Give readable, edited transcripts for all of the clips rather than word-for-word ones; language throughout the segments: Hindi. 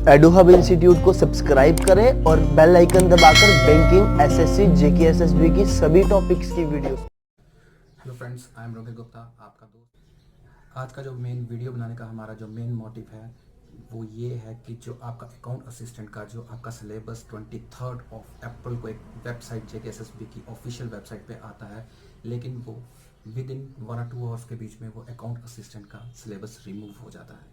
एडुहब इंस्टीट्यूट को सब्सक्राइब करें और बेल आइकन दबाकर बैंकिंग, एसएससी, जेके, एसएसबी की सभी टॉपिक्स की video. Hello friends, I am Rohit Gupta, आपका दोस्त। आज का जो मेन वीडियो बनाने का हमारा जो मेन मोटिव है वो ये है कि जो आपका अकाउंट असिस्टेंट का जो आपका सिलेबस 23 अप्रैल को एक वेबसाइट जेके एसएसबी की ऑफिशियल वेबसाइट पे आता है, लेकिन वो विद इन 1 और 2 आवर्स के बीच में वो अकाउंट असिस्टेंट का सिलेबस रिमूव हो जाता है।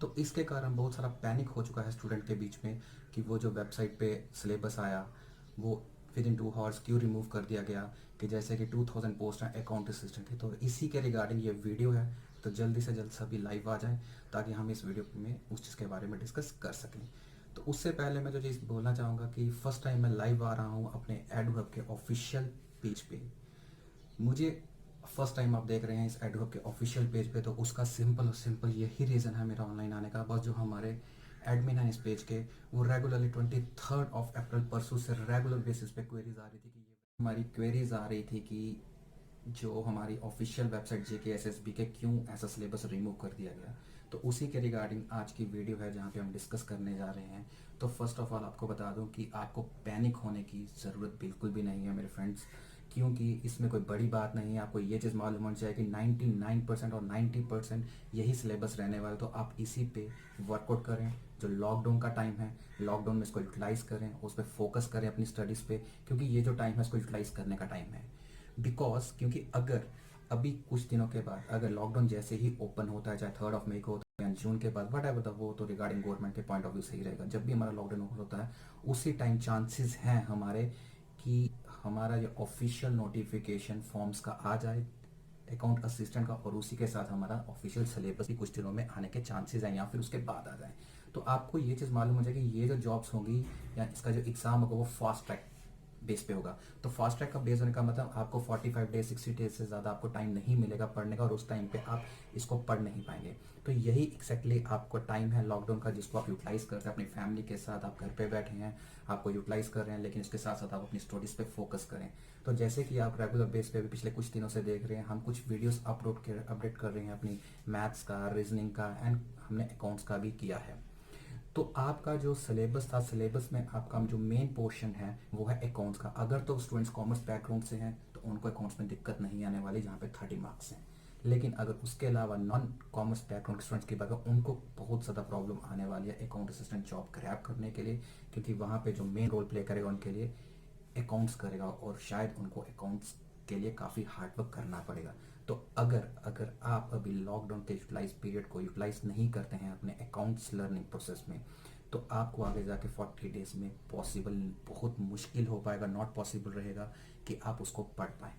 तो इसके कारण बहुत सारा पैनिक हो चुका है स्टूडेंट के बीच में कि वो जो वेबसाइट पे सिलेबस आया वो विद इन 2 आवर्स क्यों रिमूव कर दिया गया, कि जैसे कि 2000 पोस्ट हैं अकाउंट असिस्टेंट की। तो इसी के रिगार्डिंग ये वीडियो है, तो जल्दी से जल्द सभी लाइव आ जाएं ताकि हम इस वीडियो में उस चीज़ के बारे में डिस्कस कर सकें। तो उससे पहले मैं जो चीज़ बोलना चाहूँगा कि फ़र्स्ट टाइम मैं लाइव आ रहा हूँ अपने एडुहब के ऑफिशियल पेज पे। मुझे फर्स्ट टाइम आप देख रहे हैं इस एडुहब के ऑफिशियल पेज पे, तो उसका सिंपल और सिंपल यही रीज़न है मेरा ऑनलाइन आने का। बस जो हमारे एडमिन हैं इस पेज के, वो रेगुलरली 23 अप्रैल परसों से रेगुलर बेसिस पे क्वेरीज आ रही थी कि हमारी क्वेरीज आ रही थी कि जो हमारी ऑफिशियल वेबसाइट जेके एसएसबी के क्यों ऐसा सिलेबस रिमूव कर दिया गया। तो उसी के रिगार्डिंग आज की वीडियो है जहाँ पे हम डिस्कस करने जा रहे हैं। तो फर्स्ट ऑफ ऑल आपको बता दूं कि आपको पैनिक होने की ज़रूरत बिल्कुल भी नहीं है मेरे फ्रेंड्स, क्योंकि इसमें कोई बड़ी बात नहीं है। आपको ये चीज़ मालूम होनी चाहिए कि 99% और 90% यही सिलेबस रहने वाला। तो आप इसी पे वर्कआउट करें। जो लॉकडाउन का टाइम है, लॉकडाउन में इसको यूटिलाइज़ करें, उस पर फोकस करें अपनी स्टडीज़ पे, क्योंकि ये जो टाइम है इसको यूटिलाइज़ करने का टाइम है। बिकॉज क्योंकि अगर अभी कुछ दिनों के बाद अगर लॉकडाउन जैसे ही ओपन होता है, चाहे 3 मई को होता है या जून के बाद, वट एवर, वो तो रिगार्डिंग गवर्नमेंट के पॉइंट ऑफ व्यू सही रहेगा। जब भी हमारा लॉकडाउन ओपन होता है उसी टाइम चांसेस हैं हमारे कि हमारा ये ऑफिशियल नोटिफिकेशन फॉर्म्स का आ जाए अकाउंट असिस्टेंट का, और उसी के साथ हमारा ऑफिशियल सिलेबस भी कुछ दिनों में आने के चांसेस हैं या फिर उसके बाद आ जाए। तो आपको ये चीज़ मालूम हो जाए कि ये जो जॉब्स होंगी या इसका जो एग्ज़ाम होगा वो फास्ट ट्रैक बेस पे होगा। तो फास्ट ट्रैक का बेस होने का मतलब आपको 45 डेज 60 डेज से ज़्यादा आपको टाइम नहीं मिलेगा पढ़ने का, और उस टाइम पे आप इसको पढ़ नहीं पाएंगे। तो यही एक्जैक्टली आपको टाइम है लॉकडाउन का, जिसको आप यूटिलाइज़ करते हैं अपनी फैमिली के साथ। आप घर पे बैठे हैं, आपको यूटिलाइज़ कर रहे हैं, लेकिन इसके साथ साथ आप अपनी स्टडीज़ पे फोकस करें। तो जैसे कि आप रेगुलर बेस पे भी पिछले कुछ दिनों से देख रहे हैं, हम कुछ वीडियोस अपडेट कर रहे हैं अपनी मैथ्स का, रीजनिंग का, एंड हमने अकाउंट्स का भी किया है। तो आपका जो सिलेबस था, सिलेबस में आपका जो मेन पोर्शन है वो है अकाउंट्स का। अगर तो स्टूडेंट्स कॉमर्स बैकग्राउंड से हैं तो उनको अकाउंट्स में दिक्कत नहीं आने वाली, जहाँ पे 30 मार्क्स हैं। लेकिन अगर उसके अलावा नॉन कॉमर्स बैकग्राउंड स्टूडेंट्स की बात है, उनको बहुत ज़्यादा प्रॉब्लम आने वाली है अकाउंट असिस्टेंट जॉब क्रैक करने के लिए, क्योंकि वहाँ पे जो मेन रोल प्ले करेगा उनके लिए अकाउंट्स करेगा, और शायद उनको अकाउंट्स के लिए काफ़ी हार्डवर्क करना पड़ेगा। तो अगर अगर आप अभी लॉकडाउन के यूटिलाइज पीरियड को यूटिलाइज नहीं करते हैं अपने अकाउंट्स लर्निंग प्रोसेस में, तो आपको आगे जाके 40 डेज में पॉसिबल, बहुत मुश्किल हो पाएगा, नॉट पॉसिबल रहेगा कि आप उसको पढ़ पाएँ,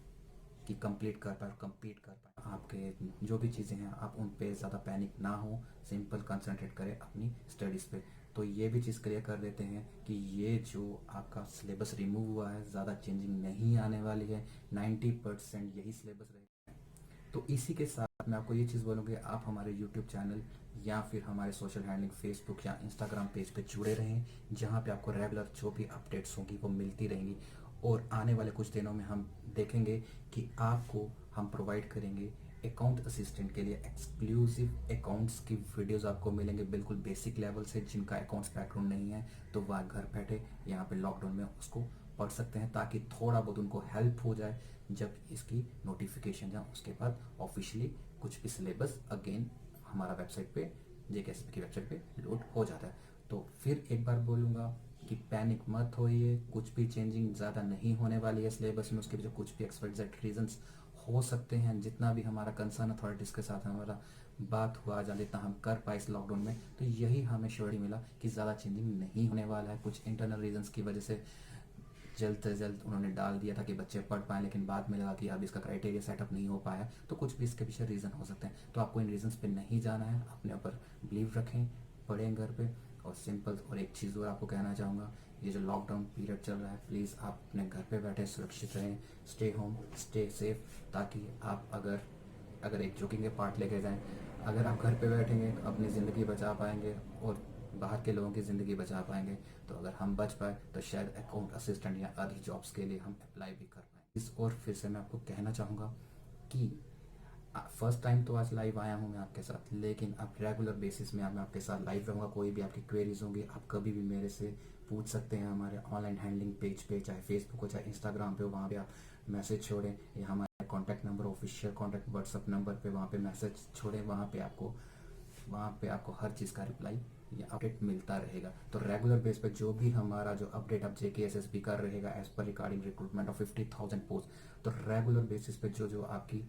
कि कंप्लीट कर पाए, कंप्लीट कर पाए। आपके जो भी चीज़ें हैं आप उन पे ज़्यादा पैनिक ना हो, सिंपल कंसंट्रेट करें अपनी स्टडीज़ पे। तो ये भी चीज़ क्लियर कर देते हैं कि ये जो आपका सिलेबस रिमूव हुआ है ज़्यादा चेंजिंग नहीं आने वाली है, 90% यही सिलेबस रहेगा। तो इसी के साथ मैं आपको ये चीज़ बोलूँगी, आप हमारे यूट्यूब चैनल या फिर हमारे सोशल हैंडलिंग फेसबुक या इंस्टाग्राम पेज पे जुड़े रहें, जहाँ पे आपको रेगुलर जो भी अपडेट्स होंगी वो मिलती रहेंगी। और आने वाले कुछ दिनों में हम देखेंगे कि आपको हम प्रोवाइड करेंगे अकाउंट असिस्टेंट के लिए एक्सक्लूसिव अकाउंट्स की वीडियोस आपको मिलेंगे, बिल्कुल बेसिक लेवल से। जिनका अकाउंट्स बैकग्राउंड नहीं है तो वह घर बैठे यहाँ पे लॉकडाउन में उसको पढ़ सकते हैं, ताकि थोड़ा बहुत उनको हेल्प हो जाए जब इसकी नोटिफिकेशन या उसके बाद ऑफिशियली कुछ भी सिलेबस अगेन हमारा वेबसाइट पे, जेकेएसपी की वेबसाइट पे लोड हो जाता है। तो फिर एक बार बोलूँगा कि पैनिक मत होइए, कुछ भी चेंजिंग ज़्यादा नहीं होने वाली है सिलेबस में। उसके पीछे कुछ भी एक्सपेक्टेड रीजंस हो सकते हैं। जितना भी हमारा कंसर्न अथॉरिटीज़ के साथ हमारा बात हुआ, जहाँ जितना हम कर पाए इस लॉकडाउन में, तो यही हमें श्योरिटी मिला कि ज़्यादा चेंजिंग नहीं होने वाला है। कुछ इंटरनल रीजंस की वजह से जल्द से जल्द उन्होंने डाल दिया था कि बच्चे पढ़ पाएँ, लेकिन बाद में लगा कि अब इसका क्राइटेरिया सेटअप नहीं हो पाया, तो कुछ भी इसके पीछे रीज़न हो सकते हैं। तो आपको इन रीजंस पे नहीं जाना है, अपने ऊपर बिलीव रखें, पढ़ें घर पे। और सिंपल, और एक चीज़ और आपको कहना चाहूँगा, ये जो लॉकडाउन पीरियड चल रहा है, प्लीज़ आप अपने घर पे बैठे सुरक्षित रहें, स्टे होम, स्टे सेफ, ताकि आप अगर अगर एक जोकिंग के पार्ट लेके जाएं, अगर आप घर पे बैठेंगे तो अपनी ज़िंदगी बचा पाएंगे और बाहर के लोगों की ज़िंदगी बचा पाएंगे। तो अगर हम बच पाए तो शायद अकाउंट असिस्टेंट या अदर जॉब्स के लिए हम अप्लाई भी कर पाएँ। इस और फिर से मैं आपको कहना चाहूँगा कि फर्स्ट टाइम तो आज लाइव आया हूँ मैं आपके साथ, लेकिन अब रेगुलर बेसिस में मैं आपके साथ लाइव रहूँगा। कोई भी आपकी क्वेरीज होंगी आप कभी भी मेरे से पूछ सकते हैं। हमारे ऑनलाइन हैंडलिंग पेज पे, चाहे फेसबुक हो चाहे इंस्टाग्राम पे हो, वहाँ पे आप मैसेज छोड़ें या हमारे contact number, official contact WhatsApp number पे वहाँ पे मैसेज छोड़ें। वहाँ पे आपको हर चीज़ का रिप्लाई या अपडेट मिलता रहेगा। तो रेगुलर बेस पे जो भी हमारा जो अपडेट अब JKSSB कर रहेगा as per regarding recruitment of 50,000 post, तो रेगुलर बेसिस पे जो आपकी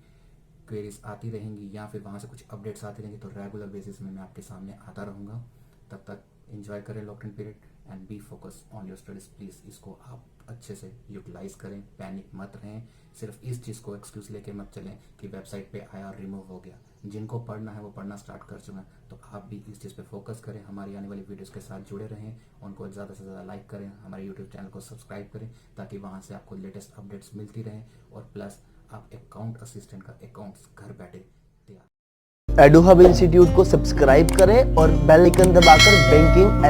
क्वेरीज आती रहेंगी या फिर वहाँ से कुछ अपडेट्स आती रहेंगी, तो रेगुलर बेसिस में मैं आपके सामने आता रहूँगा। तब तक एंजॉय करें lockdown period and B focus on your studies. Please इसको आप अच्छे से यूटिलाइज़ करें, पैनिक मत रहें। सिर्फ इस चीज़ को एक्सक्यूज़ लेके मत चलें कि वेबसाइट पे आया और रिमूव हो गया। जिनको पढ़ना है वो पढ़ना स्टार्ट कर चुके हैं, तो आप भी इस चीज़ पे फोकस करें। हमारी आने वाली वीडियोस के साथ जुड़े रहें, उनको ज़्यादा से ज़्यादा लाइक करें, हमारे यूट्यूब चैनल को सब्सक्राइब करें, ताकि वहाँ से आपको लेटेस्ट अपडेट्स मिलती रहें। और प्लस आप अकाउंट असिस्टेंट का अकाउंट्स घर बैठे तैयार। एडुहब इंस्टीट्यूट को सब्सक्राइब करें और बेल आइकन दबाकर बैंकिंग